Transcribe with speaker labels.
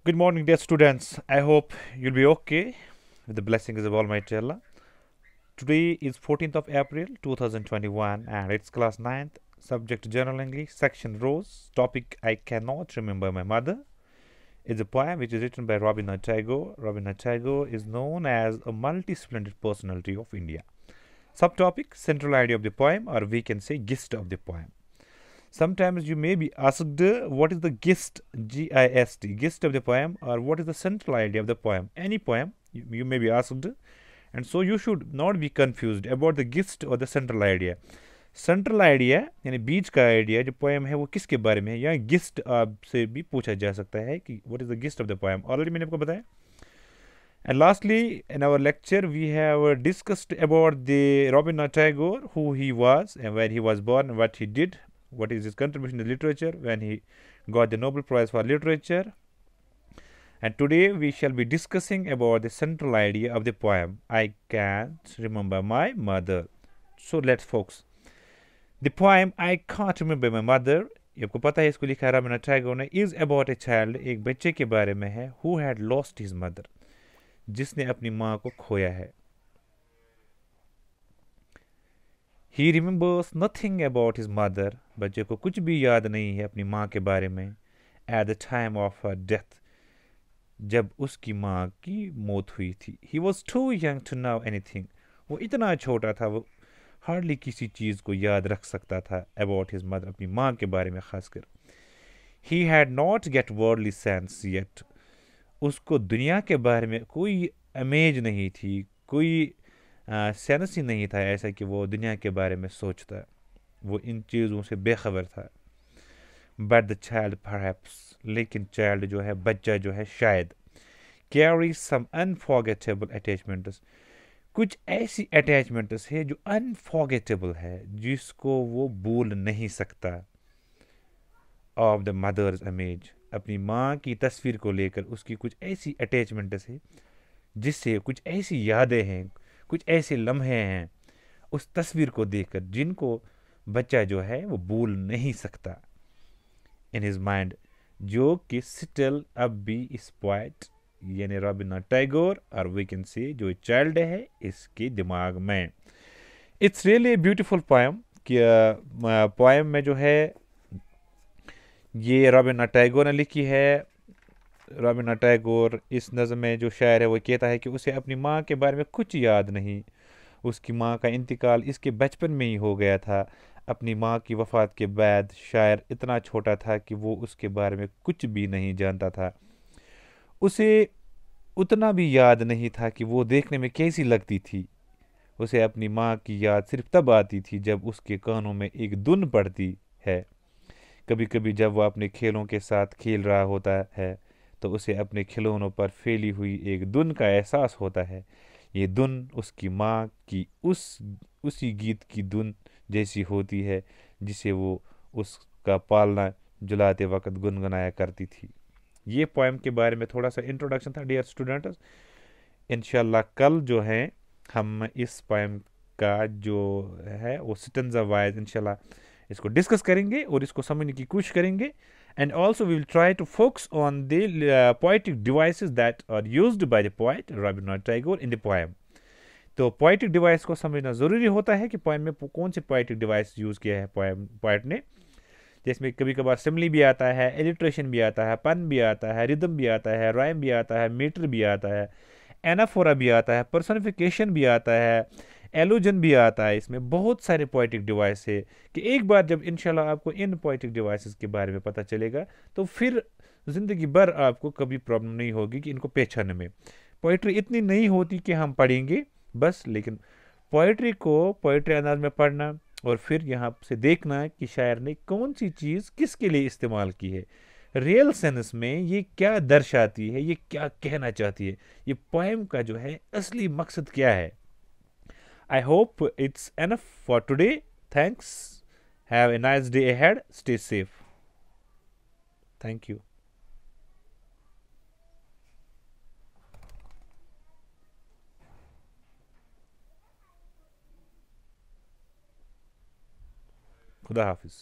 Speaker 1: Good morning, dear students. I hope you'll be okay with the blessings of Almighty Allah. Today is 14th of April 2021 and it's class 9th, subject General English, section Rose, topic I Cannot Remember My Mother. It's a poem which is written by Rabindranath Tagore. Rabindranath Tagore is known as a multi-splendid personality of India. Subtopic, central idea of the poem, or we can say gist of the poem. Sometimes you may be asked what is the gist, G-I-S-T, gist of the poem, or what is the central idea of the poem. Any poem, you may be asked, and so you should not be confused about the gist or the central idea. Central idea यानी बीच का idea जो poem है वो किसके बारे में है, या गिस्ट आपसे भी पूछा जा सकता है कि what is the gist of the poem. Already मैंने आपको बताया. And lastly, in our lecture, we have discussed about the Rabindranath Tagore, who he was and where he was born, what he did, what is his contribution to literature when he got the Nobel Prize for Literature. And today we shall be discussing about the central idea of the poem, I Can't Remember My Mother. So let's focus. The poem I Can't Remember My Mother, आपको पता है इसको लिखा है रवीन्द्रनाथ टैगोर ने, is about a child, एक बच्चे के बारे में है, who had lost his mother, जिसने अपनी माँ को खोया है. He remembers nothing about his mother, बच्चे को कुछ भी याद नहीं है अपनी माँ के बारे में. At the time of her death, जब उसकी माँ की मौत हुई थी. He was too young to know anything, वो इतना छोटा था, वो हार्डली किसी चीज़ को याद रख सकता था. अबाउट हिज मदर, अपनी माँ के बारे में खासकर. He had not gate worldly sense yet, उसको दुनिया के बारे में कोई इमेज नहीं थी, कोई सेंस ही नहीं था ऐसा कि वो दुनिया के बारे में सोचता. वो इन चीज़ों से बेखबर था. बट द चाइल्ड परहैप्स, लेकिन चाइल्ड जो है, बच्चा जो है, शायद कैरी सम अनफॉरगेटेबल अटैचमेंट्स, कुछ ऐसी अटैचमेंट्स है जो अनफॉरगेटेबल है, जिसको वो भूल नहीं सकता. ऑफ द मदर्स इमेज, अपनी माँ की तस्वीर को लेकर उसकी कुछ ऐसी अटैचमेंट्स है जिससे कुछ ऐसी यादें हैं, कुछ ऐसे लम्हे हैं उस तस्वीर को देखकर जिनको बच्चा जो है वो भूल नहीं सकता. इन हिज माइंड, जो कि स्टिल अब भी इस पोएट यानी रवीन्द्रनाथ टैगोर, और वी कैन से जो चाइल्ड है इसके दिमाग में. It's really beautiful poem. कि पोएम में जो है ये रवीन्द्रनाथ टैगोर ने लिखी है. रवीन्द्रनाथ टैगोर इस नज़म में जो शायर है वो कहता है कि उसे अपनी माँ के बारे में कुछ याद नहीं. उसकी माँ का इंतकाल इसके बचपन में ही हो गया था. अपनी माँ की वफ़ात के बाद शायर इतना छोटा था कि वो उसके बारे में कुछ भी नहीं जानता था. उसे उतना भी याद नहीं था कि वो देखने में कैसी लगती थी. उसे अपनी माँ की याद सिर्फ तब आती थी जब उसके कानों में एक धुन पड़ती है. कभी कभी जब वह अपने खेलों के साथ खेल रहा होता है तो उसे अपने खिलौनों पर फैली हुई एक धुन का एहसास होता है. ये धुन उसकी माँ की उसी गीत की धुन जैसी होती है जिसे वो उसका पालना जुलाते वक्त गुनगुनाया करती थी. ये पोएम के बारे में थोड़ा सा इंट्रोडक्शन था डियर स्टूडेंट्स. इंशाल्लाह कल जो है हम इस पोएम का जो है वो स्टेंजा वाइज इंशाल्लाह इसको डिस्कस करेंगे और इसको समझने की कोशिश करेंगे. And also we will try to focus on the poetic devices that are used by the poet Rabindranath Tagore in the poem. तो पोएटिक डिवाइस को समझना ज़रूरी होता है कि पोएम में कौन से पोएटिक डिवाइस यूज़ किया है पोएट ने. जिसमें कभी कभार सिमली भी आता है, एलिट्रेशन भी आता है, पन भी आता है, रिदम भी आता है, राइम भी आता है, मीटर भी आता है, एनाफोरा भी आता है, पर्सनिफिकेशन भी आता है, एलोजन भी आता है. इसमें बहुत सारे पोएटिक डिवाइस है कि एक बार जब इंशाल्लाह आपको इन पोएटिक डिवाइसेस के बारे में पता चलेगा तो फिर ज़िंदगी भर आपको कभी प्रॉब्लम नहीं होगी कि इनको पहचानने में. पोइट्री इतनी नहीं होती कि हम पढ़ेंगे बस, लेकिन पोइट्री को पोइट्री अंदाज में पढ़ना और फिर यहाँ से देखना कि शायर ने कौन सी चीज़ किसके लिए इस्तेमाल की है, रियल सेंस में ये क्या दर्शाती है, ये क्या कहना चाहती है, ये पोएम का जो है असली मकसद क्या है. I hope it's enough for today. Thanks. Have a nice day ahead. Stay safe. Thank you. खुदा हाफिज़.